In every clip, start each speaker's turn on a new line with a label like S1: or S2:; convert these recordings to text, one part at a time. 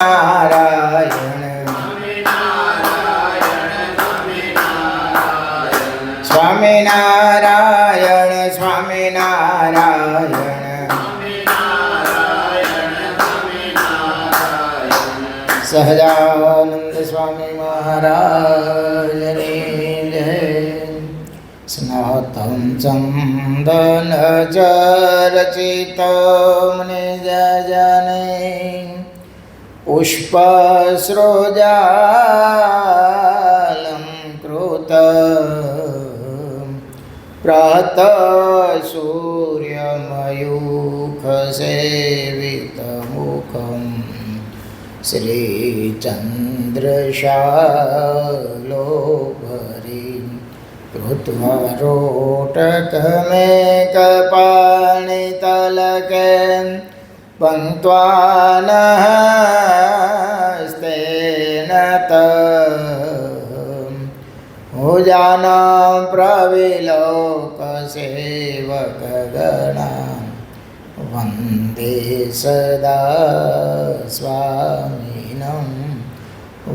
S1: સ્વામિનારાયણ સ્વામિનારાયણ સહજાનંદ સ્વામી મહારાજની જય. સ્નાતમ ચંદન ચરચિતમ નિજજને પુષ્પસૃજાલં કૃત પ્રાતઃ સૂર્યમયુખસેવિતમુખં શ્રીચંદ્રશાલોભરીં કૃત્વા રોટકમેકપાણિતલકે પંક્ત્વાનસ્તેન ભુજાનાં પ્રવિલોકસેવકગણાં વંદે સદા સ્વામિનં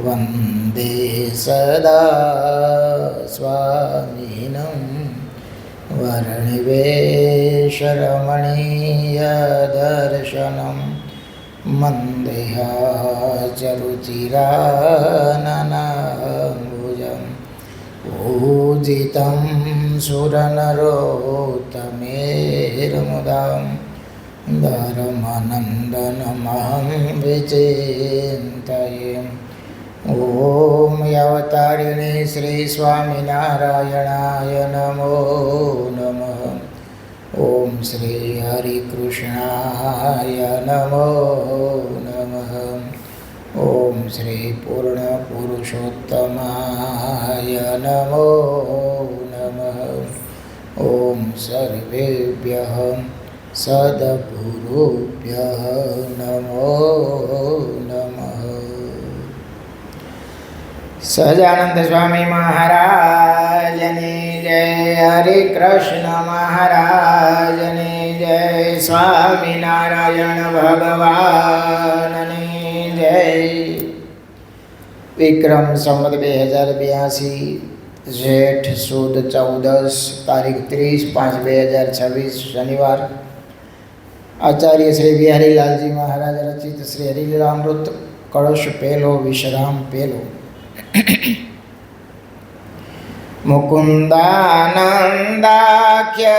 S1: વંદે સદા સ્વામિનં વર્ણિવેશરમણીયદર્શનં મંદેહાચરુચિરાનનાંબુજં પૂજિतं સુરનરોત્તમેર્મુદાં ધર્મનંદનમહં વિચિन्तये. ઓમ યાવતારિણે શ્રી સ્વામિનારાયણાય નમો નમઃ. ઓમ શ્રી હરિકૃષ્ણાય નમો નમઃ. ઓમ શ્રી પૂર્ણ પુરુષોત્તમાય નમો નમઃ. ઓમ સર્વેભ્યઃ સદગુરુભ્યઃ નમો નમઃ. સહજાનંદ સ્વામી મહારાજની જય. હરિકૃષ્ણ મહારાજની જય. સ્વામિનારાયણ ભગવાનની જય. વિક્રમ સંવત 2082 જેઠ સુદ 14 તારીખ 30/5/2026 શનિવાર. આચાર્ય શ્રી બિહારીલાલજી મહારાજ રચિત શ્રી હરિલીલામૃત કળશ પહેલો વિશ્રામ પહેલો. મુકુંદાનંદાખ્ય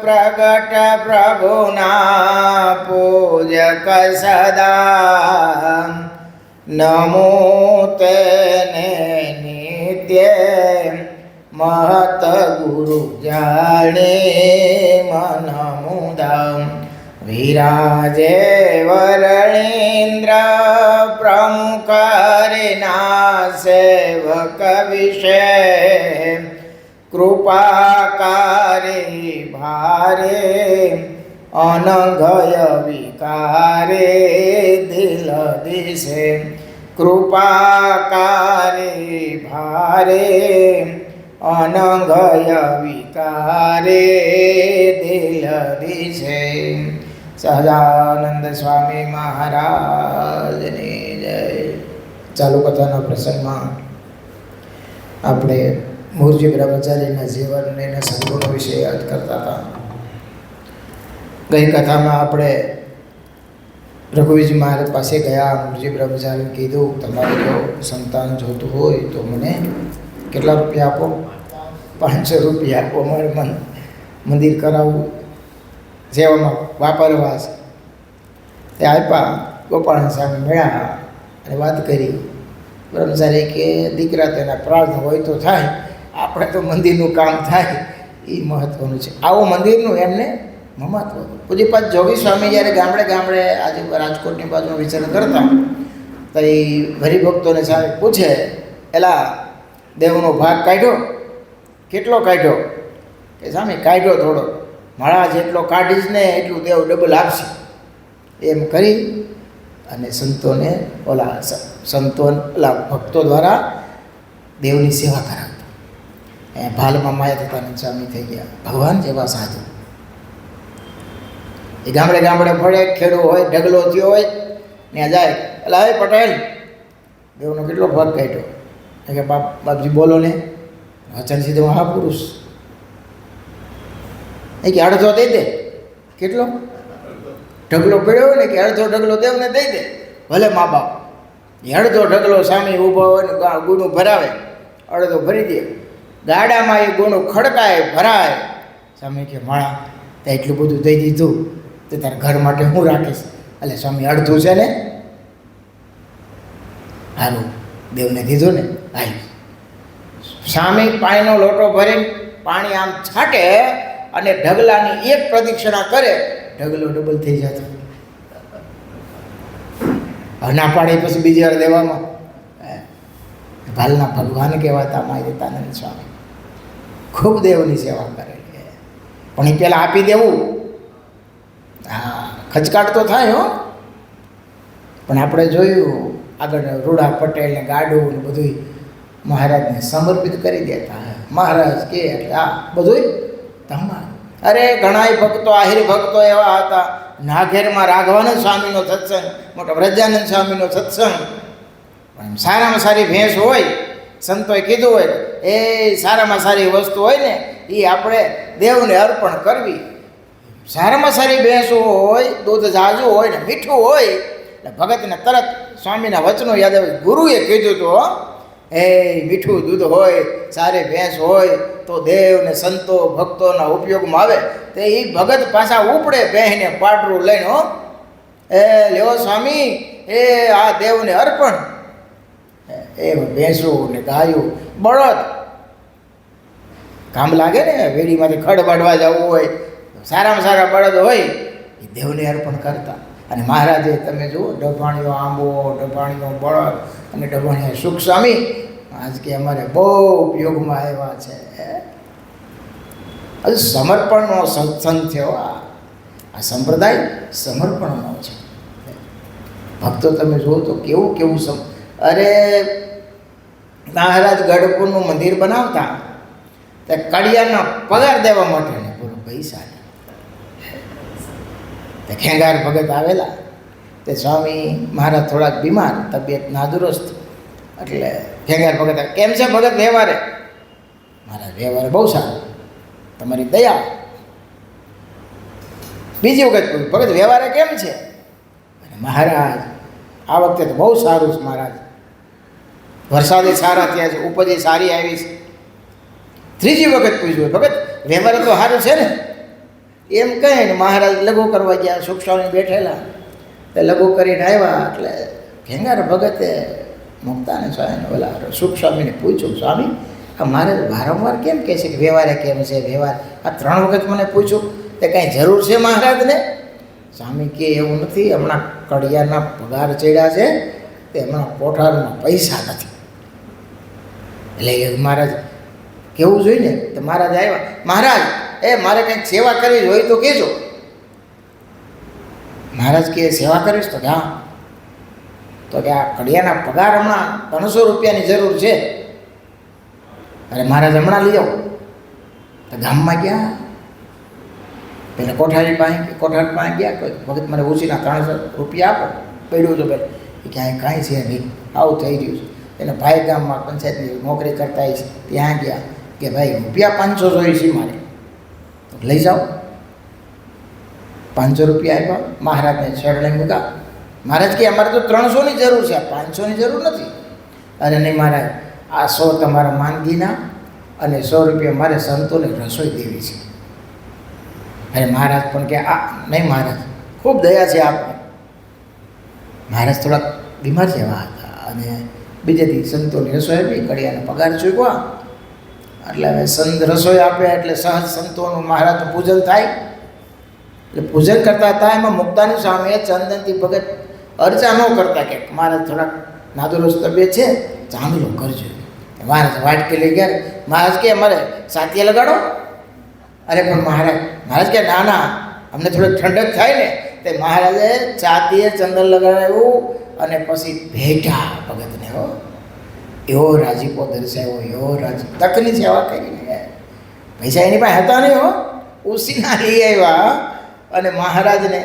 S1: પ્રગટ પ્રભુના પૂજક સદા નમો તેને નિત્ય મહત ગુરુ જાણે મન મુદા વિરાજે વરણેન્દ્ર પ્રમુખ હરિના સેવક વિશે કૃપાકારી ભારે અનઘય વિકારે દિલ દિશે કૃપાકારી ભારે અનઘય વિકારે દિલ દિશે. સહજાનંદ સ્વામી મહારાજની જય. ચાલુ કથાના પ્રસંગમાં આપણે મૂળજી બ્રહ્મચારીના જીવન અને સદગુણો વિશે યાદ કરતા હતા. ગઈ કથામાં આપણે રઘુવીરજી મહારાજ પાસે ગયા. મૂળજી બ્રહ્મચારીને કીધું, તમારે જો સંતાન જોતું હોય તો મને કેટલા રૂપિયા આપો? 500 રૂપિયા આપો. મારે મંદિર કરાવવું, સેવામાં વાપરવા છે. તે આપ્યા. ગોપાલ સામે મળ્યા અને વાત કરી. બ્રહ્મચારી કે દીકરા તેના પ્રાર્થના હોય તો થાય, આપણે તો મંદિરનું કામ થાય એ મહત્ત્વનું છે. આવું મંદિરનું એમને મહત્વ. પૂજ્યપાદ જોગી સ્વામી જ્યારે ગામડે ગામડે આજે રાજકોટની બાજુમાં વિચરણ કરતા તો એ હરિભક્તોને સામે પૂછે, એલા દેવનો ભાગ કાઢ્યો? કેટલો કાઢ્યો? કે સામે કાઢ્યો થોડો. માળા જેટલો કાઢીશ ને એટલું દેવ ડબલ આપશે. એમ કરી અને સંતોને ભક્તો દ્વારા દેવની સેવા કરાવતા. ભાલમાં માયા થતાનંદ સ્વામી થઈ ગયા. ભગવાન જેવા સાધુ. એ ગામડે ગામડે ફળે, ખેડૂ હોય, ઢગલો થયો હોય, ત્યાં જાય એટલે હવે પટેલ દેવનો કેટલો ભાગ કાઢ્યો કે બાપજી બોલો ને વચન સીધું મહાપુરુષ એ કે અડધો દઈ દે. કેટલો ઢગલો પડ્યો હોય ને કે અડધો ઢગલો દેવને દઈ દે. ભલે મા બાપ અડધો ઢગલો સામે ઊભો હોય ને ગુણું ભરાવે, અડધો ભરી દે. ગાડામાં એ ગુણું ખડકાય ભરાય. સ્વામી કે માળા તે એટલું બધું દઈ દીધું તે તારા ઘર માટે હું રાખીશ. એટલે સ્વામી અડધું છે ને સારું દેવને દીધું ને હાલ. સ્વામી પાણીનો લોટો ભરીને પાણી આમ છાંટે અને ઢગલાની એક પ્રદક્ષિણા કરે, ઢગલો ડબલ થઈ જતો. ના પાડે પછી બીજી વાર દેવામાં. ભાલના ભગવાન કહેવાતા માહિતાનંદ સ્વામી ખૂબ દેવની સેવા કરેલી. પણ એ પહેલાં આપી દેવું, હા ખચકાટ તો થાય હો. પણ આપણે જોયું આગળ રૂડા પટેલને ગાડું ને બધું મહારાજને સમર્પિત કરી દેતા. મહારાજ કે એટલે આ બધું તમારું. અરે ઘણાય ભક્તો આહિર ભક્તો એવા હતા. નાઘેરમાં રાઘવાનંદ સ્વામીનો સત્સંગ, મોટા વ્રજાનંદ સ્વામીનો સત્સંગ. પણ સારામાં સારી ભેંસ હોય, સંતોએ કીધું હોય એ સારામાં સારી વસ્તુ હોય ને એ આપણે દેવને અર્પણ કરવી. સારામાં સારી ભેંસ હોય, દૂધ ઝાઝું હોય ને મીઠું હોય એટલે ભગતને તરત સ્વામીના વચનો યાદ આવે. ગુરુએ કીધું હતું એ મીઠું દૂધ હોય, સારી ભેંસ હોય તો દેવને સંતો ભક્તોના ઉપયોગમાં આવે. તે એ ભગત પાછા ઉપડે બહેને પાટરું લઈને હો, એ લેવો સ્વામી એ આ દેવને અર્પણ. એ ભેંસું ને ગાયું બળદ કામ લાગે ને, વેડીમાંથી ખડ વાઢવા જવું હોય, સારામાં સારા બળદ હોય એ દેવને અર્પણ કરતા. અને મહારાજે તમે જુઓ ડભાણીઓ આંબો, ડભાણીઓ બળદ અને ડભાણીઓ સુખ સ્વામી આજ કે અમારે બહુ ઉપયોગમાં આવ્યા છે. હજુ સમર્પણનો સત્સંગ થયો. આ સંપ્રદાય સમર્પણનો છે. ભક્તો તમે જુઓ તો કેવું કેવું અરે મહારાજ ગઢપુરનું મંદિર બનાવતા તે કડિયાના પગાર દેવા માટે ને પૂરો પૈસા તે ખેંગાર ભગત આવેલા. તે સ્વામી મહારાજ થોડાક બીમાર, તબિયત નાદુરસ્ત. એટલે ખેંગાર ભગત કેમ છે ભગત વ્યવહારે? મહારાજ વ્યવહારે બહુ સારું, તમારી દયા. બીજી વખત પૂછ્યું ભગત વ્યવહારે કેમ છે? અને મહારાજ આ વખતે તો બહુ સારું છે મહારાજ, વરસાદે સારા થયા છે, ઉપજે સારી આવી છે. ત્રીજી વખત પૂછ્યું ભગત વ્યવહાર તો સારું છે ને? એમ કહે ને મહારાજ લઘુ કરવા ગયા. સુખ સ્વામી બેઠેલા તે લઘુ કરીને આવ્યા. એટલે ખેંગાર ભગતે મુક્તાને સ્વામીને ઓલા સુખ સ્વામીને પૂછ્યું સ્વામી આ મારે વારંવાર કેમ કહે છે કે વ્યવહારે કેમ છે વ્યવહાર? આ 3 વખત મને પૂછ્યું તે કાંઈ જરૂર છે મહારાજને? સ્વામી કે એવું નથી, હમણાં કડિયાના પગાર ચડ્યા છે તે હમણાં કોઠારમાં પૈસા નથી. એટલે એ મહારાજ કેવું જોઈએ ને તો મહારાજ આવ્યા. મહારાજ એ મારે કંઈક સેવા કરવી હોય તો કહેજો. મહારાજ કે સેવા કરીશ તો કે હા. તો કે આ કડિયાના પગાર હમણાં 300 રૂપિયાની જરૂર છે. અરે મહારાજ હમણાં લઈ આવો. તો ગામમાં ગયા, પેલા કોઠારી પાસે ગયા. ભગત મને ઓછીના 300 રૂપિયા આપો, પડ્યું તો ભાઈ એ ક્યાંય કાંઈ છે નહીં, આવું થઈ રહ્યું છે. એને ભાઈ ગામમાં પંચાયતની નોકરી કરતા છે ત્યાં ગયા કે ભાઈ રૂપિયા 500 જોઈએ છે મારે, તો લઈ જાઓ. 500 રૂપિયા આપ્યા, મહારાજને શરણે મૂકા. મહારાજ કે અમારે તો 300ની જરૂર છે, 500ની જરૂર નથી. અરે નહીં મહારાજ, આ 100 તમારા માંદગીના અને 100 રૂપિયા મારે સંતોને રસોઈ દેવી છે. અરે મહારાજ પણ કે આ નહીં મહારાજ, ખૂબ દયા છે આપને. મહારાજ થોડાક બીમાર જેવા હતા અને બીજેથી સંતોની રસોઈ આપી, કડિયાનો પગાર ચૂકવા. એટલે હવે સંત રસોઈ આપે એટલે સહજ સંતોનું મહારાજનું પૂજન થાય. એટલે પૂજન કરતા હતા એમાં મુક્તાની સામે ચંદનથી ભગત અર્ચા ન કરતા કે મહારાજ થોડાક નાદુરસ્ત તબિયત છે, ચાંદલો કરજો. મહારાજ વાટકી લઈ ગયા. મહારાજ કે અમારે સાતીએ લગાડો. અરે પણ મહારાજ કે ના ના, અમને થોડીક ઠંડક થાય ને. તે મહારાજે છાતીએ ચંદન લગાવ્યું અને પછી ભેટા ભગતને હો એવો રાજીપો દર્શાવ્યો, એવો તકની સેવા કરીને. પૈસા એની પાસે હતા નહીં હો, ઉસીના લઈ આવ્યા અને મહારાજને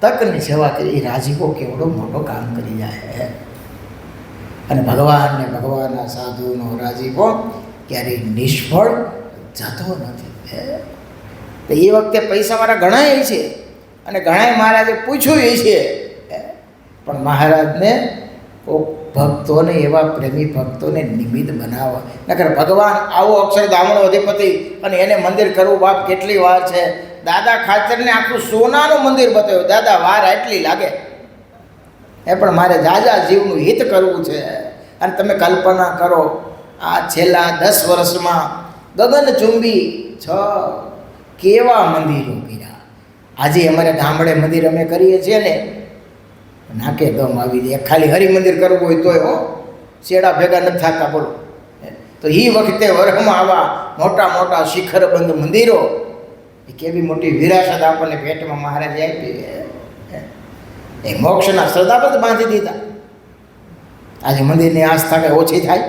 S1: તકની સેવા કરી, એ રાજીપો કેવડો મોટો કામ કરી જાય. અને ભગવાનને ભગવાનના સાધુનો રાજીપો ક્યારેય નિષ્ફળ જતો નથી. તો એ વખતે પૈસાવાળા ઘણાય છે અને ઘણાય મહારાજે પૂછ્યું છે, પણ મહારાજને ભક્તોને, એવા પ્રેમી ભક્તોને નિમિત્ત બનાવવા. નકર ભગવાન આવો અક્ષરધામનો અધિપતિ અને એને મંદિર કરવું બાપ કેટલી વાર છે. દાદા ખાચરને આખું સોનાનું મંદિર બતાવ્યું. દાદા વાર એટલી લાગે, પણ મારે જાજા જીવનું હિત કરવું છે. અને તમે કલ્પના કરો, આ છેલ્લા 10 વર્ષમાં ગગનચુંબી કેવા મંદિરો કર્યા. આજે અમારે ગામડે મંદિર અમે કરીએ છીએ ને, નાકે દમ આવી જાય. ખાલી હરિમંદિર કરવું હોય તોય શેડા ભેગા નથી થતા. બોલો, તો એ વખતે વર્ષમાં આવા મોટા મોટા શિખરબંધ મંદિરો, એ કેવી મોટી વિરાસત આપણને ભેટમાં મહારાજે આપી. એ મોક્ષના શ્રદ્ધાબદ્ધ બાંધી દીધા. આજે મંદિરની આસ્થા કંઈ ઓછી થાય.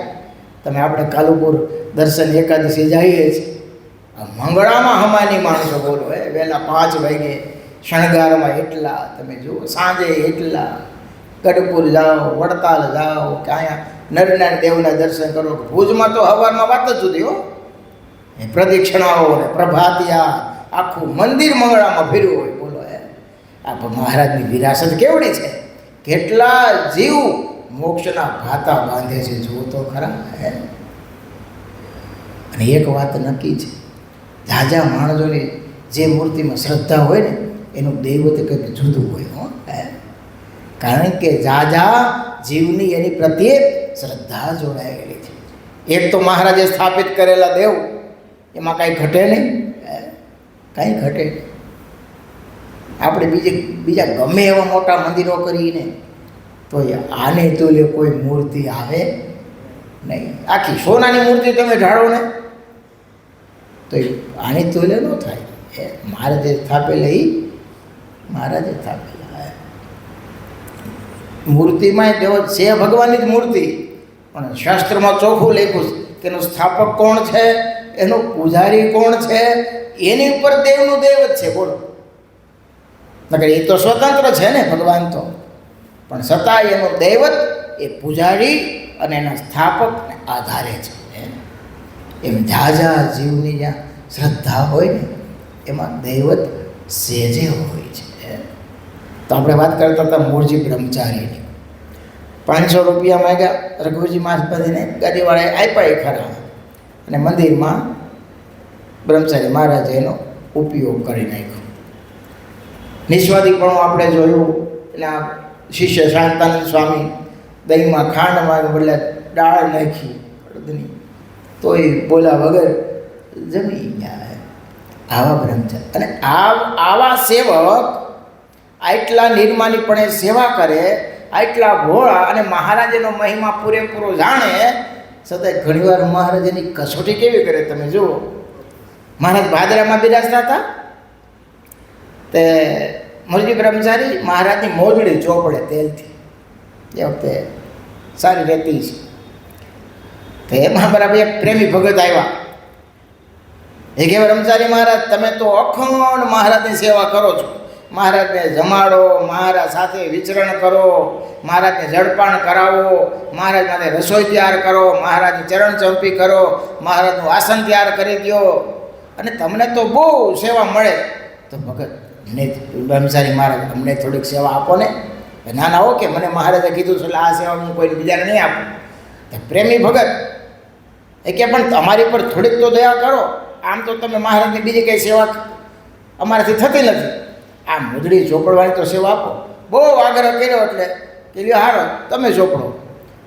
S1: તમે આપણે કાલુપુર દર્શન એકાદશી જઈએ છીએ, મંગળામાં હમાની માણસો બોલો, વહેલા 5 વાગે શણગારમાં એટલા, તમે જુઓ સાંજે એટલા. ગઢપુર જાઓ, વડતાલ જાઓ, કે અહીંયા નરનારાયણ દેવના દર્શન કરો. ભુજમાં તો સવારમાં વાત જ જુદી હો. એ પ્રદક્ષિણાઓ ને પ્રભાતિયા, આખું મંદિર મંગળામાં ફેર્યું હોય. બોલો, આ મહારાજની વિરાસત કેવડી છે. કેટલા જીવ મોક્ષના ભાતા બાંધે છે, જુઓ તો ખરા. અને એક વાત નક્કી છે, જાજા માણસોની જે મૂર્તિમાં શ્રદ્ધા હોય ને, એનું દૈવત કંઈક જુદું હોય. કારણ કે જાજા જીવની એની પ્રત્યે શ્રદ્ધા જોડાયેલી છે. એક તો મહારાજે સ્થાપિત કરેલા દેવ, એમાં કાંઈ ઘટે નહીં, કાંઈ ઘટે નહીં. આપણે બીજા ગમે એવા મોટા મંદિરો કરીને તો આને તુલ્ય કોઈ મૂર્તિ આવે નહીં. આખી સોનાની મૂર્તિ તમે ઢાળો ને તો આની તુલ્ય ન થાય. મહારાજે સ્થાપેલા, એ મહારાજે સ્થાપેલા મૂર્તિમાં દેવ છે, ભગવાનની જ મૂર્તિ. પણ શાસ્ત્રમાં ચોખ્ખું લખ્યું કે એનો સ્થાપક કોણ છે, એનો પૂજારી કોણ છે, એની ઉપર દેવનું દેવ જ છે. બોલો, નકર એ તો સ્વતંત્ર છે ને ભગવાન તો, પણ છતાં એનો દૈવત એ પૂજારી અને એના સ્થાપકને આધારે છે. એમ જાજા જીવની જ્યાં શ્રદ્ધા હોય ને, એમાં દૈવત સેજે હોય છે. તો આપણે વાત કરતા હતા મૂળજી બ્રહ્મચારીની. 500 રૂપિયા માંગ્યા રઘુજી મહારાજને, ગાડીવાળાએ આપ્યા ખરા. અને મંદિરમાં બ્રહ્મચારી મહારાજે એનો ઉપયોગ કરી નાખ્યો. નિસ્વાદીપણું આપણે જોયું. એટલે શિષ્ય શાંતાનંદ સ્વામી દહીંમાં ખાંડમાં બદલે દાળ નાખી અડધની, તો એ બોલ્યા વગર જમી ગયા. આવા બ્રહ્મચારી અને આવા સેવક આટલા નિર્માલીપણે સેવા કરે, આટલા ભોળા અને મહારાજનો મહિમા પૂરેપૂરો જાણે, છતાં ઘણીવાર મહારાજની કસોટી કેવી કરે તમે જુઓ. મહારાજ ભાદરામાં બિરાજતા હતા, તે મૂળજી બ્રહ્મચારી મહારાજની મોજડી ચોપડે તેલથી, એ વખતે સારી રહેતી છે. તો એમાં બરાબર એક પ્રેમી ભગત આવ્યા. એ કે બ્રહ્મચારી મહારાજ, તમે તો અખંડ મહારાજની સેવા કરો છો. મહારાજને જમાડો, મહારાજ સાથે વિચરણ કરો, મહારાજને જળપાન કરાવો, મહારાજ માટે રસોઈ તૈયાર કરો, મહારાજની ચરણ ચંપી કરો, મહારાજનું આસન તૈયાર કરી દો, અને તમને તો બહુ સેવા મળે. તો ભગત ને બ્રહ્મચારી મહારાજ, અમને થોડીક સેવા આપો ને. ના ના, ઓકે, મને મહારાજે કીધું છે એટલે આ સેવા હું કોઈ બીજાને નહીં આપું. પ્રેમી ભગત એ કે પણ તમારી પર થોડીક તો દયા કરો. આમ તો તમે મહારાજની બીજી કંઈ સેવા અમારાથી થતી નથી. આ મોજડી ચોપડવાની તો સેવા આપો. બહુ આગ્રહ કર્યો એટલે કે લ્યો હારો તમે ચોપડો.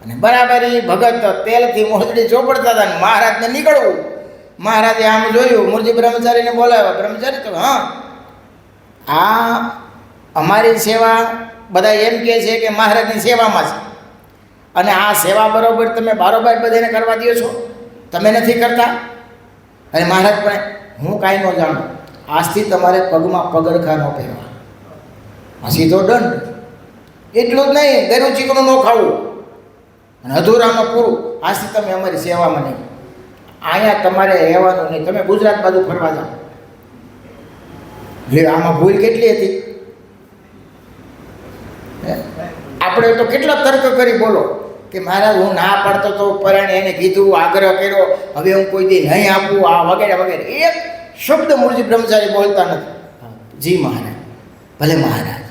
S1: અને બરાબર એ ભગત તેલથી મોજડી ચોપડતા હતા ને મહારાજને નીકળવું. મહારાજે આમ જોયું, મૂળજી બ્રહ્મચારીને બોલાવ્યા. બ્રહ્મચારી તો હા, આ અમારી સેવા બધા એમ કહે છે કે મહારાજની સેવામાં છે, અને આ સેવા બરાબર તમે બારોબાર બધાને કરવા દો છો, તમે નથી કરતા. અને મહારાજ પણ, હું કાંઈ ન જાણું, આજથી તમારે પગમાં પગરખા ન પહેરવા, આ સીધો દંડ. એટલું જ નહીં, ગરું ચીકણું ન ખાવું, અને અધૂરામાં પૂરું. આજથી તમે અમારી સેવામાં નહીં, અહીંયા તમારે રહેવાનું નહીં, તમે ગુજરાત બાજુ ફરવા જાઓ. એટલે આમાં ભૂલ કેટલી હતી. આપણે તો કેટલા તર્ક કરી બોલો કે મહારાજ હું ના પાડતો તો પરાણે એને કીધું, આગ્રહ કર્યો, હવે હું કોઈ દી નહીં આપું, આ વગેરે વગેરે. એક શબ્દ મૂળજી બ્રહ્મચારી બોલતા નથી. જી મહારાજ, ભલે મહારાજ.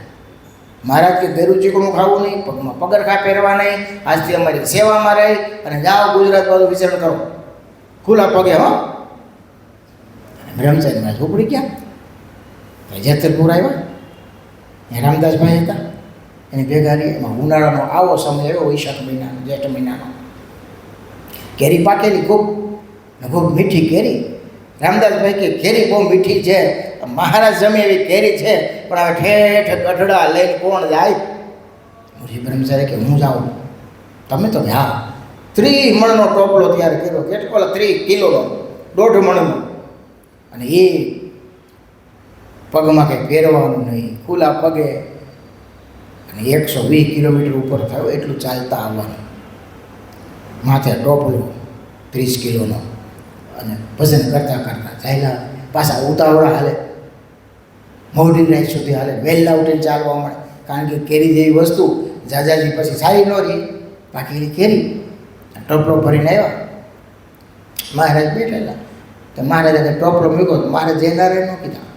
S1: મહારાજ કે ગેરું ચીકણું ખાવું નહીં, પગમાં પગરખા પહેરવા નહીં, આજથી અમારી સેવામાં રહી અને જાઓ ગુજરાત બાજુ વિચરણ કરો ખુલ્લા પગે. હો બ્રહ્મચારી મહારાજ ઝૂંપડી ગયા જેતરપુર આવ્યા. રામદાસભાઈ હતા એની ભેગા રહી. એમાં ઉનાળાનો આવો સમય આવ્યો, વૈશાખ મહિનાનો, જેઠ મહિનાનો. કેરી પાકેલી ખૂબ ખૂબ મીઠી કેરી. રામદાસભાઈ કે કેરી બહુ મીઠી છે, મહારાજ જમે એવી કેરી છે, પણ હવે ઠેઠ ગઢડા લઈને કોણ જાય? મુરજી બ્રહ્મચારી કે હું જાઉં, તમે તો જા. 30 મણનો ટોપલો તૈયાર કર્યો. કેટલો? 30 કિલોનો, 1.5 મણનો. અને એ પગમાં કંઈ પહેરવાનું નહીં, ખુલ્લા પગે. અને 120 કિલોમીટર ઉપર થયો એટલું ચાલતા આવવાનું. માથે ટોપલો 30 કિલોનો. અને ભજન કરતાં કરતાં ચાલ્યા. પાછા ઉતાવળા હાલે, મોડી રાત સુધી હાલે. વહેલા ઉઠીને ચાલવા મળે, કારણ કે કેરી જેવી વસ્તુ જાજાજી પછી સારી ન રહી. પાકેલી કેરી ટોપલો ભરીને આવ્યા. મહારાજ બેઠેલા. તો મહારાજે ટોપલો મૂક્યો તો મહારાજ જનારે ન કીધા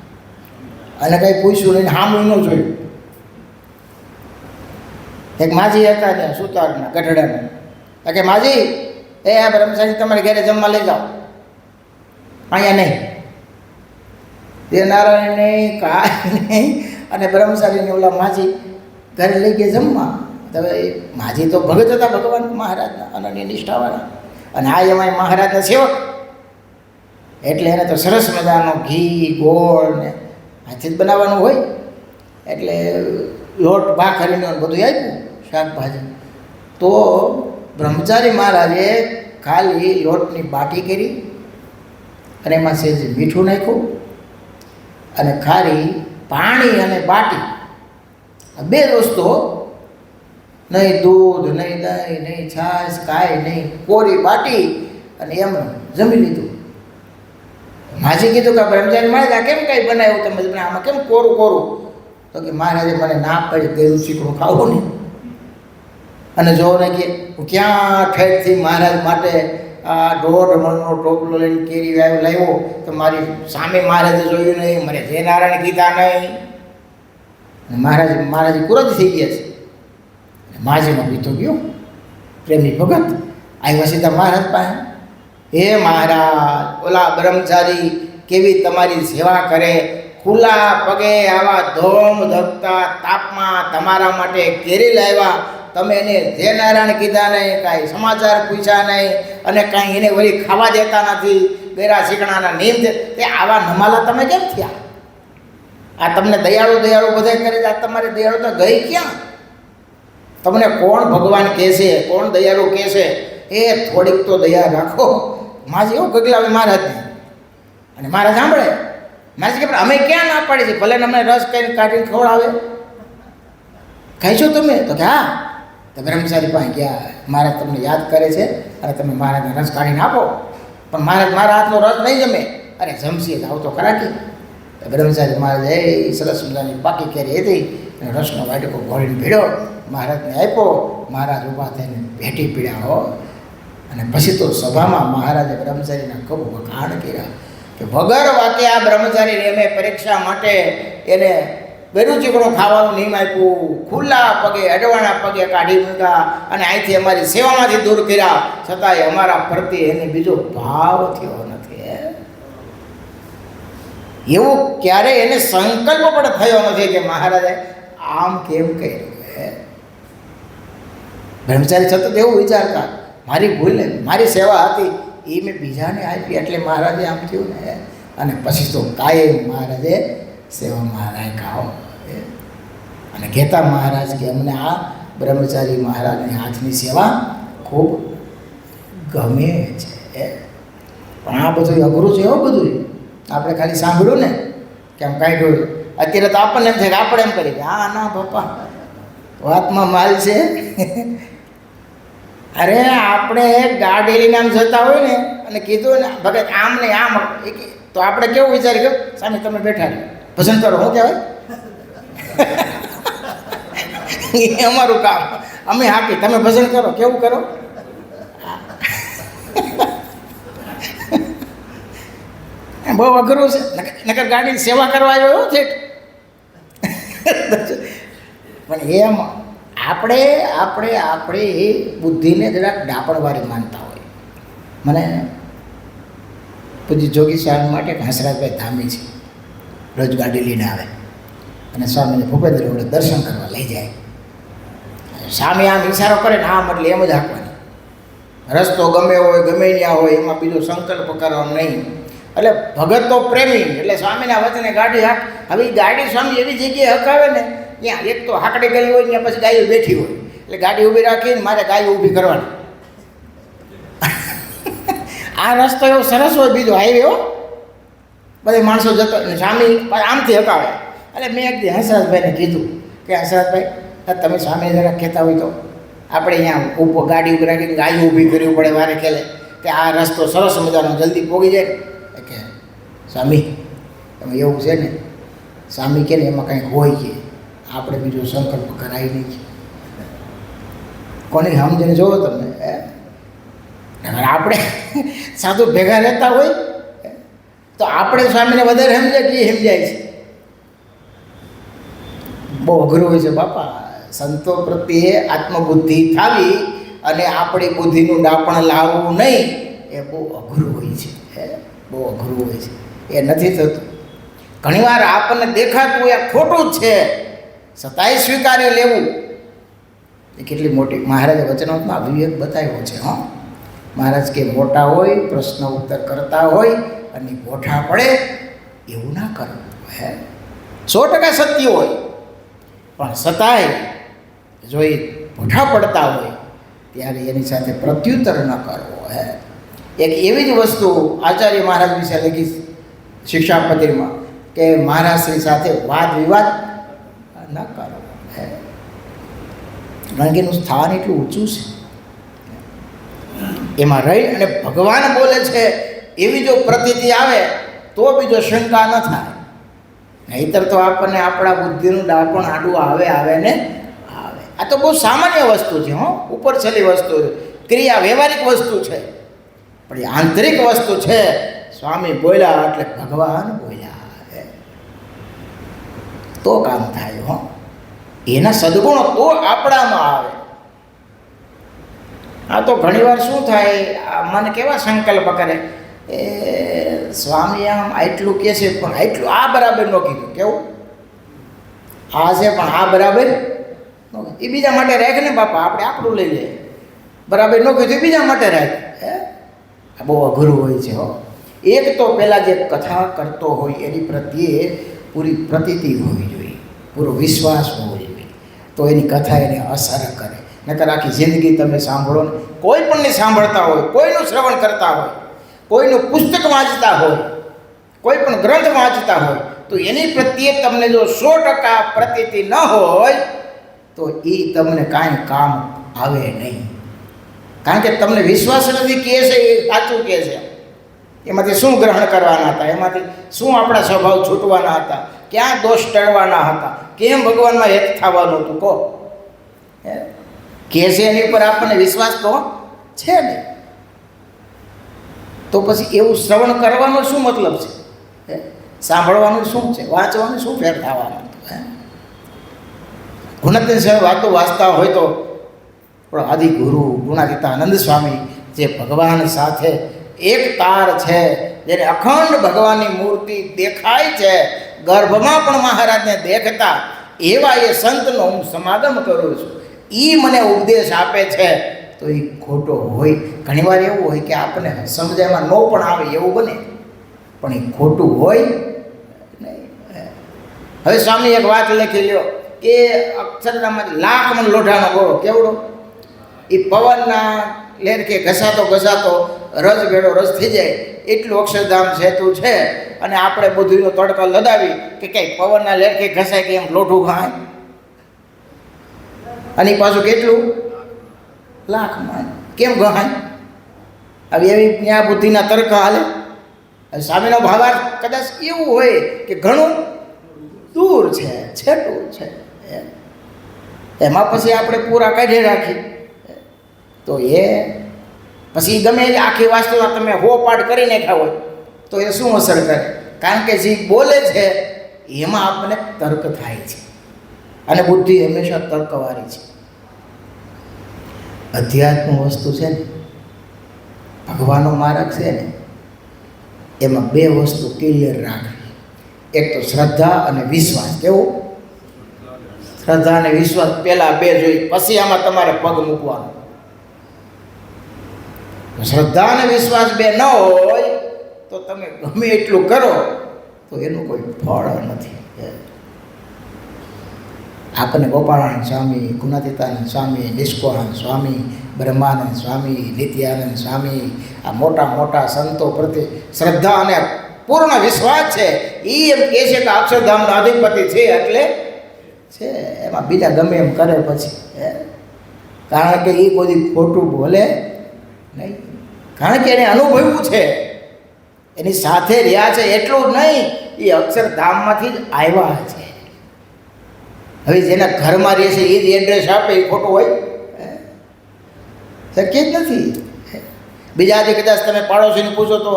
S1: અને કંઈ પૂછ્યું નહીં, સામું ન જોયું. એક માજી હતા ત્યાં સુતારના ગઢડાના. કે માજી, એ આ બ્રહ્મચારી તમારે ઘરે જમવા લઈ જાઓ, અહીંયા નહીં. તે નારાયણ નહીં, કાંઈ નહીં. અને બ્રહ્મચારીને ઓલા માજી ઘરે લઈ ગયા જમવા. હવે માજી તો ભગત હતા ભગવાન મહારાજના, અનન્ય નિષ્ઠાવાળા. અને આ એમાંય મહારાજના સેવક, એટલે એને તો સરસ મજાનો ઘી ગોળ ને હાથથી જ બનાવવાનું હોય. એટલે લોટ ભાખરીને બધું આપ્યું, શાકભાજી. તો બ્રહ્મચારી મહારાજે ખાલી લોટની બાટી કરી અને એમાં સેજ મીઠું નાખ્યું અને ખારી પાણી અને બાટી, આ 2 વસ્તુ. નહીં દૂધ, નહીં દહીં, નહીં છાશ, કાંઈ નહીં, કોરી બાટી. અને એમ જમી લીધું. માજી કીધું કે બ્રહ્મચારી મહારાજ આ કેમ કાંઈ બનાવ્યું તમે, આમાં કેમ કોરું કોરું? તો કે મહારાજે મને ના પડી ગેરું ચીકણું ખાવું નહીં. અને જો ને કે હું ક્યાં ઠેઠથી મહારાજ માટે આ 1.5 મણનો ટોપલો લઈને કેરી લાવ્યો, તો મારી સામે મહારાજે જોયું નહીં, મને જે નારાયણ કીધા નહીં. મહારાજ કુરજ થઈ ગયા છે. માજીનો પીતો ગયો, પ્રેમી ભગત આવ્યા સીધા મહારાજ પાસે. હે મહારાજ, ઓલા બ્રહ્મચારી કેવી તમારી સેવા કરે, ખુલ્લા પગે આવા ધોમ ધકતા તાપમાં તમારા માટે કેરી લાવ્યા. તમે એને જે નારાયણ કીધા નહીં, કાંઈ સમાચાર પૂછ્યા નહીં, અને કાંઈ એને વળી ખાવા દેતા નથી. ગેરા શીકણાના નીમ તે આવા નમાલા તમે કેમ થયા? આ તમને દયાળુ દયાળુ બધા કરે છે, આ તમારી દયાળુ તો ગઈ ક્યાં? તમને કોણ ભગવાન કહેશે, કોણ દયાળુ કહેશે? એ થોડીક તો દયા રાખો. માજી એવું ગગલાવે મહારાજને. અને મહારાજ સાંભળે. મહારાજ કે અમે ક્યાં ના પાડી છે, ભલે અમને રસ કરીને કાઢીને ખવડાવે, ખાઈશો તમે? તો કે હા. તો બ્રહ્મચારી પાસે ગયા. મહારાજ તમને યાદ કરે છે અને તમે મહારાજને રસ કાઢીને આપો. પણ મહારાજ મારા હાથનો રસ નહીં જમે. અરે જમશી આવ તો ખરા કે. બ્રહ્મચારી મહારાજ એ સરસ મજાની પાકી કેરી હતી અને રસનો વાટકો ઘોળીને ભીડ્યો, મહારાજને આપ્યો. મહારાજ ઊભા થઈને ભેટી પીડ્યા. હો. અને પછી તો સભામાં મહારાજે બ્રહ્મચારીના ખૂબ વખાણ કર્યા કે વગર વાકે આ બ્રહ્મચારીને મેં પરીક્ષા માટે એને ગેરું ચીકણું ખાવાનું નિયમ આપ્યું, ખુલ્લા પગે અડવાણા પગે કાઢી મૂક્યા અને અહીંથી અમારી સેવામાંથી દૂર કર્યા, છતાંય અમારા પ્રત્યે એને બીજો ભાવ થયો નથી. એવું ક્યારેય એને સંકલ્પ પણ થયો નથી કે મહારાજે આમ કેમ કર્યું. બ્રહ્મચારી સતત એવું વિચારતા, મારી ભૂલ ને મારી સેવા હતી એ મેં બીજાને આપી એટલે મહારાજે આમ થયું ને. અને પછી તો કાયમ મહારાજે સેવામાં રાખ્યા. અને કહેતા મહારાજ કે અમને આ બ્રહ્મચારી મહારાજની હાથની સેવા ખૂબ ગમે છે. પણ આ બધું અઘરું છે. એવું બધું આપણે ખાલી સાંભળ્યું ને કે આમ કાઢ્યું. અત્યારે તો આપણને એમ થાય કે આપણે એમ કરીએ હા ના પપ્પા વાતમાં માલ છે. અરે આપણે ગાડી લઈને આમ જતા હોય ને અને કીધું ને ભગત આમ ને આમ, તો આપણે કેવું વિચારી ગયું સામે તમે બેઠા રહ્યો પસંદ કરો. શું કહેવાય? એ અમારું કામ, અમે હાકી, તમે ભજન કરો. કેવું કરો? બહુ અઘરું છે. નકર ગાડીની સેવા કરવા આવ્યો છે. પણ એમ આપણે બુદ્ધિને જરાક ડાપણવાળી માનતા હોય. મને પૂજ્ય જોગી સાહેબ માટે હંસરાજભાઈ ધામી છે, રોજ ગાડી લઈને આવે અને સ્વામીને ભૂપેન્દ્ર વડે દર્શન કરવા લઈ જાય. સ્વામી આમ ઈશારો કરે ને આમ એટલે એમ જ હાંકવાની. રસ્તો ગમે હોય ગમે ત્યાં હોય, એમાં બીજો સંકલ્પ કરવાનો નહીં. એટલે ભગત તો પ્રેમી, એટલે સ્વામીના વચને ગાડી હાક. હવે એ ગાડી સ્વામી એવી જગ્યાએ હકાવે ને ત્યાં એક તો હાકડી ગઈ હોય, ત્યાં પછી ગાયો બેઠી હોય, એટલે ગાડી ઊભી રાખીને મારે ગાયો ઊભી કરવાની. આ રસ્તો એવો સરસ હોય, બીજો હાઈવે હો, બધા માણસો જતો, સ્વામી આમથી હકાવે. એટલે મેં એક દી હંસરાજભાઈને કીધું કે હંસરાજભાઈ, તમે સ્વામી જરા કહેતા હોય તો આપણે અહીંયા ઊભો ગાડી ઊભી રાખીને ગાયો ઊભી કરવી પડે વારે ખેલે, કે આ રસ્તો સરસ મજાનો જલ્દી પોગી જાય. કે સ્વામી તમે એવું છે ને, સ્વામી કે ને એમાં કંઈક હોય કે આપણે બીજો સંકલ્પ કરાવી નહીં. કોની સમજને જોવો તમે. આપણે સાધુ ભેગા રહેતા હોય તો આપણે સ્વામીને વધારે સમજાય કે સમજાય છે. બહુ અઘરું હોય છે બાપા. સંતો પ્રત્યે આત્મબુદ્ધિ થાવી અને આપણી બુદ્ધિનું ડાપણ લાવવું નહીં, એ બહુ અઘરું હોય છે. બહુ અઘરું હોય છે, એ નથી થતું. ઘણીવાર આપણને દેખાતું એ ખોટું જ છે, છતાંય સ્વીકારી લેવું એ કેટલી મોટી. મહારાજે વચનામૃતમાં વિવેક બતાવ્યો છે. હા, મહારાજ કે મોટા હોય, પ્રશ્ન ઉત્તર કરતા હોય અને ગોઠા પડે એવું ના કરવું. 100% સત્ય હોય, પણ છતાંય જો એ ગોઠા પડતા હોય ત્યારે એની સાથે પ્રત્યુત્તર ન કરવો. એક એવી જ વસ્તુ આચાર્ય મહારાજ વિશે લખી શિક્ષાપત્રીમાં કે મહારાજશ્રી સાથે વાદ વિવાદ ન કરવો. કારણ કે એનું સ્થાન એટલું ઊંચું છે. એમાં રહી અને ભગવાન બોલે છે એવી જો પ્રતીતિ આવે તો બીજો શંકા ન થાય. નહીંતર તો આપણને આપણા બુદ્ધિનું ડાપણ આડું આવે ને આવે. આ તો બહુ સામાન્ય વસ્તુ છે. ઉપર છેલ્લી વસ્તુ છે, ક્રિયા વ્યવહારિક વસ્તુ છે, પણ એ આંતરિક વસ્તુ છે. સ્વામી બોલ્યા એટલે ભગવાન બોલ્યા તો કામ થાય. એના સદગુણો તો આપણામાં આવે. આ તો ઘણીવાર શું થાય, મને કેવા સંકલ્પ કરે એ સ્વામી આમ આટલું કહે છે પણ આટલું આ બરાબર ન કીધું. કેવું આ છે પણ આ બરાબર એ બીજા માટે રાખ ને બાપા, આપણે આપણું લઈ લઈએ. બરાબર ન કીધું બીજા માટે રાખ. આ બહુ અઘરું હોય છે. એક તો પહેલાં જે કથા કરતો હોય એની પ્રત્યે પૂરી પ્રતીતિ હોવી જોઈએ, પૂરો વિશ્વાસ હોવો જોઈએ, તો એની કથા એને અસર કરે. નકર આખી જિંદગી તમે સાંભળો ને, કોઈ પણને સાંભળતા હોય, કોઈનું શ્રવણ કરતા હોય, કોઈનું પુસ્તક વાંચતા હોય, કોઈ પણ ગ્રંથ વાંચતા હોય, તો એની પ્રત્યે તમને જો 100% પ્રતીતિ ન હોય તો એ તમને કાંઈ કામ આવે નહીં. કારણ કે તમને વિશ્વાસ નથી કહે છે એ સાચું કહે છે, એમાંથી શું ગ્રહણ કરવાના હતા, એમાંથી શું આપણા સ્વભાવ છૂટવાના હતા, ક્યાં દોષ ટળવાના હતા, કેમ ભગવાનમાં એક થવાનું હતું. કહો કહે છે એની ઉપર આપણને વિશ્વાસ તો છે ને, તો પછી એવું શ્રવણ કરવાનો શું મતલબ છે? સાંભળવાનું શું છે? વાંચવાનું શું ફેર થવાનું? ગુણતીન સાહેબ વાતો વાંચતા હોય તો પણ આદિગુરુ ગુણાતીતાનંદ સ્વામી જે ભગવાન સાથે એક તાર છે, જેને અખંડ ભગવાનની મૂર્તિ દેખાય છે, ગર્ભમાં પણ મહારાજને દેખતા એવા એ સંતનો હું સમાગમ કરું છું. એ મને ઉપદેશ આપે છે તો એ ખોટો હોય. ઘણીવાર એવું હોય કે આપણને સમજાયમાં ન પણ આવે એવું બને, પણ એ ખોટું હોય નહીં. હવે સ્વામી એક વાત લખી લ્યો કે અક્ષરધામમાં લાખ મણ લોઢાનો ગોળો કેવડો, એ પવનના લેરકે ઘસાતો રસ ભેળો રસ થઈ જાય એટલું અક્ષરધામ સેતુ છે. અને આપણે બધુંનો તડકો લદાવી કે કંઈ પવનના લેરકે ઘસાય કે એમ લોઢું ઘાય, અને પાછું કેટલું લાખમાં કેમ ગહાય? હવે એવી ત્યાં બુદ્ધિના તર્ક હાલે. સ્વામીનો ભાવાર્થ કદાચ એવું હોય કે ઘણું દૂર છે, છેટું છે. એમાં પછી આપણે પૂરા કાઢી રાખીએ તો એ પછી ગમે એ આખી વાસ્તુ તમે પાઠ કરી નાખ્યા હોય તો એ શું અસર કરે? કારણ કે જે બોલે છે એમાં આપણને તર્ક થાય છે અને બુદ્ધિ હંમેશા તર્કવાળી છે. અધ્યાત્મ વસ્તુ છે ને, ભગવાનનો માર્ગ છે ને, એમાં બે વસ્તુ ક્લિયર રાખવી. એક તો શ્રદ્ધા અને વિશ્વાસ. કેવું? શ્રદ્ધા અને વિશ્વાસ પહેલાં બે જોઈ, પછી આમાં તમારે પગ મૂકવાનો. શ્રદ્ધા અને વિશ્વાસ બે ન હોય તો તમે ગમે એટલું કરો તો એનું કોઈ ફળ નથી. આપણને ગોપાળાનંદ સ્વામી, ગુણાતીતાનંદ સ્વામી, નિષ્કોળાનંદ સ્વામી, બ્રહ્માનંદ સ્વામી, નિત્યાનંદ સ્વામી, આ મોટા મોટા સંતો પ્રત્યે શ્રદ્ધા અને પૂર્ણ વિશ્વાસ છે. એ એમ કહે છે કે અક્ષરધામનો અધિપતિ છે એટલે છે. એમાં બીજા ગમે એમ કરે પછી કારણ કે એ કોઈ ખોટું બોલે નહીં, કારણ કે એને અનુભવ્યું છે, એની સાથે રહ્યા છે. એટલું જ નહીં, એ અક્ષરધામમાંથી જ આવ્યા છે. હવે જેના ઘરમાં રહે છે એ જ એડ્રેસ આપે એ ખોટું હોય? શક્ય જ નથી. બીજાથી કદાચ તમે પાડોશીને પૂછો તો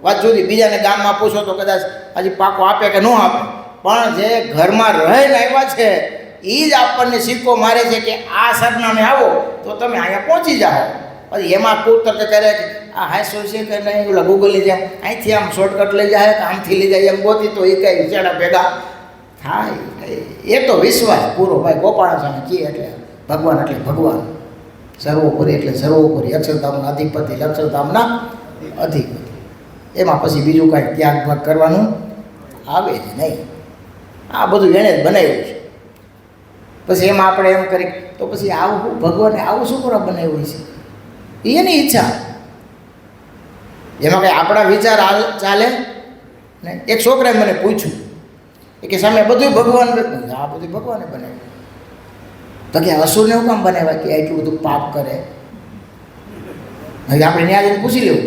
S1: વાત જુદી, બીજાને ગામમાં પૂછો તો કદાચ હજી પાકો આપે કે ન આપે, પણ જે ઘરમાં રહીને આવ્યા છે એ જ આપણને સિક્કો મારે છે કે આ સરનામે આવો તો તમે અહીંયા પહોંચી જાઓ. પછી એમાં કૂતર કરે કે આ હાઈસો છે કે નહીં, ઓલા ગૂગલની જેમ અહીંથી આમ શોર્ટકટ લઈ જાય કે આમથી લઈ જાય એમ ગોતી તો એ કંઈ વિચારા ભેગા થાય. એ તો વિશ્વાસ પૂરો ભાઈ. ગોપાળા સ્વામી કહે એટલે ભગવાન એટલે ભગવાન, સર્વોપરી એટલે સર્વોપરી, અક્ષરધામના અધિપતિ એટલે અક્ષરધામના અધિપતિ. એમાં પછી બીજું કાંઈ ત્યાગ ભાગ કરવાનું આવે જ નહીં. આ બધું એણે જ બનાવ્યું છે. પછી એમાં આપણે એમ કરી તો પછી આવું ભગવાને આવું શું કરવા બનાવ્યું છે? એની ઈચ્છા. એમાં કંઈ આપણા વિચાર ચાલે ને? એક છોકરાએ મને પૂછ્યું કે સામે બધું ભગવાન, આ બધું ભગવાને બનાવ્યું તો કે અસુરને એવું કામ બનાવ્યા કે એટલું બધું પાપ કરે? હવે આપણે ન્યાય પૂછી લેવું,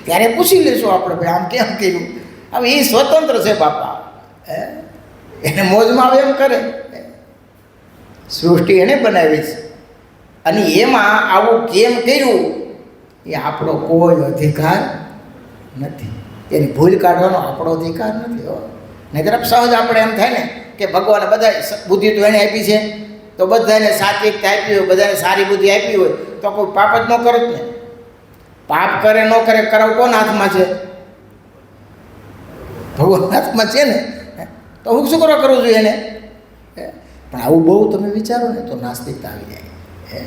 S1: ત્યારે પૂછી લેશું આપણે ભાઈ આમ કેમ કર્યું. હવે એ સ્વતંત્ર છે બાપા, એને મોજમાં આવે એમ કરે. સૃષ્ટિ એને બનાવી છે અને એમાં આવું કેમ કર્યું એ આપણો કોઈ અધિકાર નથી. એની ભૂલ કાઢવાનો આપણો અધિકાર નથી. નહીંતર સહજ આપણે એમ થાય ને કે ભગવાને બધા બુદ્ધિ તો એણે આપી છે તો બધાને સાત્વિકતા આપી હોય, બધાને સારી બુદ્ધિ આપી હોય તો કોઈ પાપ જ ન કરે જ ને. પાપ કરે ન કરે કરાવ કોના હાથમાં છે? ભગવાન હાથમાં છે ને. તો હું શું કરવા કરવું જોઈએ એને? પણ આવું બહુ તમે વિચારો ને તો નાસ્તિકતા આવી જાય.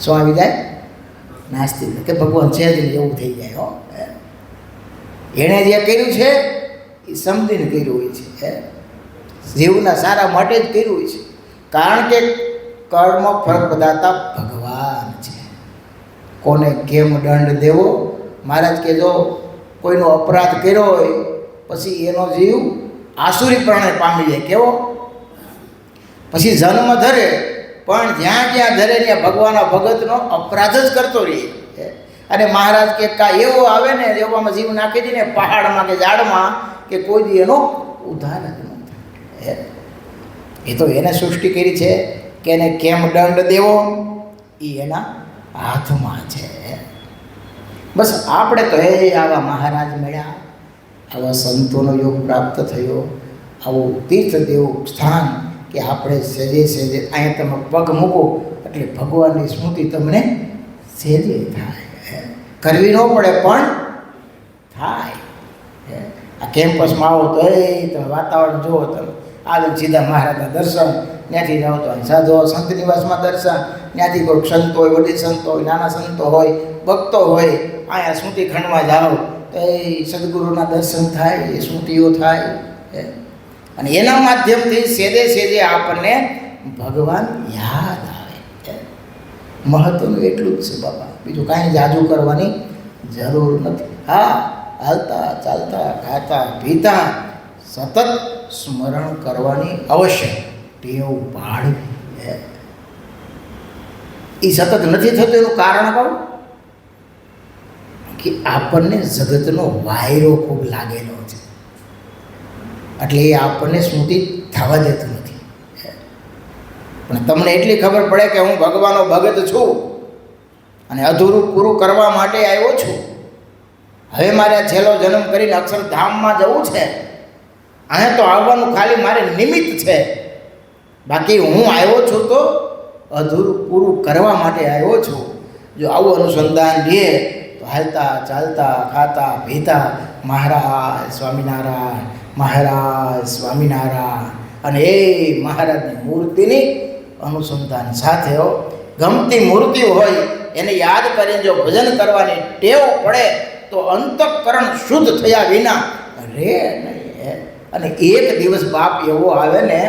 S1: શું આવી જાય? નાસ્તિક કે ભગવાન છે જ નહીં એવું થઈ જાય. એણે જે કર્યું છે એ સમજીને કર્યું હોય છે, જીવના સારા માટે જ કર્યું હોય છે. કારણ કે કર્મ ફળ પ્રદાતા ભગવાન છે. કોને કેમ દંડ દેવો? મહારાજ કે જો કોઈનો અપરાધ કર્યો હોય પછી એનો જીવ આસુરી પ્રાણે પામી જાય. કેવો? પછી જન્મ ધરે પણ જ્યાં જ્યાં ધરે ત્યાં ભગવાનના ભગતનો અપરાધ જ કરતો રહીએ. અને મહારાજ કે કાં એવો આવે ને એવામાં જીવ નાખી દે ને પહાડમાં કે ઝાડમાં કે કોઈ દી એનો ઉદ્ધાર જ ન થાય. એ તો એને સૃષ્ટિ કરી છે કે એને કેમ દંડ દેવો એ એના હાથમાં છે. બસ આપણે તો આવા મહારાજ મળ્યા, આવા સંતોનો યોગ પ્રાપ્ત થયો, આવું તીર્થદેવ સ્થાન કે આપણે સહેજે સહેજે અહીંયા તમે પગ મૂકો એટલે ભગવાનની સ્મૃતિ તમને સહેજે થાય. કરવી ન પડે પણ થાય. આ કેમ્પસમાં આવો તો તમે વાતાવરણ જુઓ, તમે આવીને સીધા મહારાજના દર્શન, ત્યાંથી જાઓ તો સાધુ સંત નિવાસમાં દર્શન, ત્યાંથી કોઈ સંતો હોય, વડીલ સંતો હોય, નાના સંતો હોય, ભક્તો હોય, અહીંયા સ્મૃતિ ખંડમાં જાઓ તો એ સદગુરુના દર્શન થાય, એ સ્મૃતિઓ થાય. અને એના માધ્યમથી સેજે સેજે આપણને ભગવાન યાદ આવે. મહત્વનું એટલું જ છે બાબા, બીજું કાંઈ જાજુ કરવાની જરૂર નથી. હા, હાલતા ચાલતા ખાતા પીતા સતત સ્મરણ કરવાની અવશ્ય ટેવ પાડવી. એ સતત નથી થતું એનું કારણ કહું કે આપણને જગતનો વાયરો ખૂબ લાગેલો છે એટલે એ આપણને સ્મૃતિ થવા દેતું નથી. પણ તમને એટલી ખબર પડે કે હું ભગવાનનો ભગત છું અને અધૂરું પૂરું કરવા માટે આવ્યો છું. હવે મારે છેલ્લો જન્મ કરીને અક્ષરધામમાં જવું છે. અહીંયા તો આવવાનું ખાલી મારે નિમિત્ત છે. બાકી હું આવ્યો છું તો અધૂરું પૂરું કરવા માટે આવ્યો છું. જો આવું અનુસંધાન રહે તો હાલતા ચાલતા ખાતા પીતા મહારાજ સ્વામિનારાયણ, મહારાજ સ્વામિનારાયણ, અને એ મહારાજની મૂર્તિની અનુસંધાન સાથે ગમતી મૂર્તિઓ હોય એને યાદ કરીને જો ભજન કરવાની ટેવ પડે તો અંતઃકરણ શુદ્ધ થયા વિના રે નહીં. અને એક દિવસ બાપ એવો આવે ને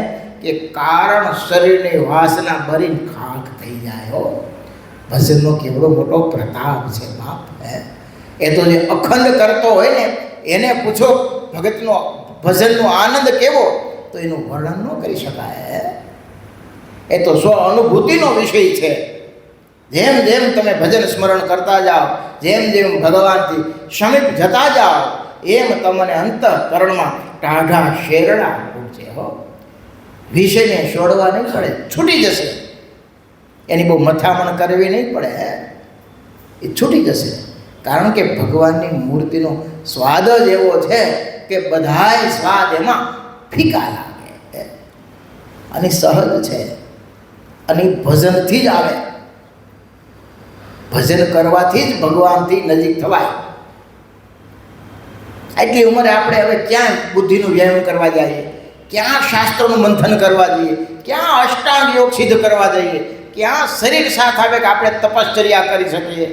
S1: કે કારણ શરીરની વાસના ભરીને ખાખ થઈ જાય. ભજનનો કેવડો મોટો પ્રતાપ છે બાપ. એ તો જે અખંડ કરતો હોય ને એને પૂછો ભગતનો ભજનનો આનંદ કેવો, તો એનું વર્ણન ન કરી શકાય. એ તો સ્વ અનુભૂતિનો વિષય છે. જેમ જેમ તમે ભજન સ્મરણ કરતા જાઓ, જેમ જેમ ભગવાનથી સમીપ જતા જાઓ, એમ તમને અંતઃકરણમાં ટાઢા શેરડા ફૂટશે. વિષયને છોડવા નહીં પડે, છૂટી જશે. એની બહુ મથામણ કરવી નહીં પડે, એ છૂટી જશે. કારણ કે ભગવાનની મૂર્તિનો સ્વાદ જ એવો છે કે બધાય સ્વાદ એમાં ફીકા લાગે. અને સહજ છે, અને ભજનથી જ આવે. ભજન કરવાથી જ ભગવાનથી નજીક થવાય. આટલી ઉંમરે આપણે હવે ક્યાં બુદ્ધિનું વ્યાયામ કરવા જઈએ, ક્યાં શાસ્ત્રોનું મંથન કરવા જઈએ, ક્યાં અષ્ટાંગ યોગ સિદ્ધ કરવા જઈએ, ક્યાં શરીર સાથ આવે કે આપણે તપશ્ચર્યા કરી શકીએ.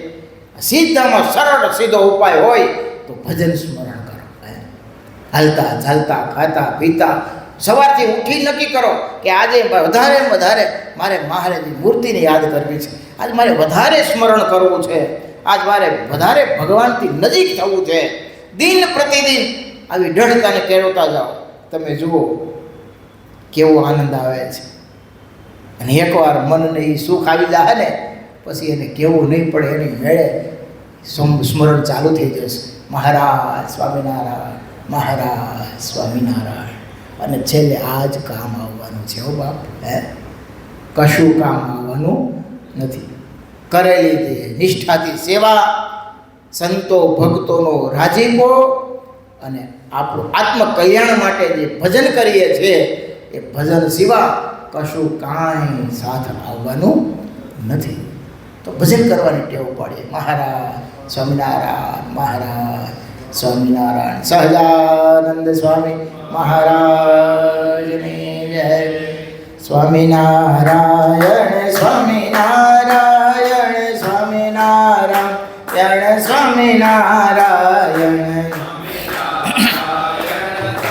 S1: સીધામાં સરળ સીધો ઉપાય હોય તો ભજન સ્મરણ કરો. હાલતા ચાલતા ખાતા પીતા સવારથી ઉઠી નક્કી કરો કે આજે વધારે વધારે મારે મહારાજની મૂર્તિને યાદ કરવી છે, આજ મારે વધારે સ્મરણ કરવું છે, આજ મારે વધારે ભગવાનથી નજીક થવું છે. દિન પ્રતિદિન આવી દૃઢતાને કેળવતા જાઓ. તમે જુઓ કેવો આનંદ આવે છે. અને એકવાર મનને એ સુખ આવી જાય ને પછી એને કેવું નહીં પડે, એની મેળે સ્મરણ ચાલુ થઈ જશે. મહારાજ સ્વામિનારાયણ, મહારાજ સ્વામિનારાયણ. અને છેલ્લે આ જ કામ આવવાનું છે. બાપ કશું કામ આવવાનું નથી. કરેલી તે નિષ્ઠાથી સેવા, સંતો ભક્તોનો રાજીપો, અને આપણું આત્મકલ્યાણ માટે જે ભજન કરીએ છીએ એ ભજન સિવાય કશું કાંઈ સાથ આવવાનું નથી. તો ભજન કરવાની ટેવ પડે. મહારાજ સ્વામિનારાયણ, મહારાજ સ્વામિનારાયણ. સહજાનંદ સ્વામી મહારાજની જય. સ્વામિનારાયણ સ્વામિનારાયણ સ્વામિનારાયણ સ્વામિનારાયણ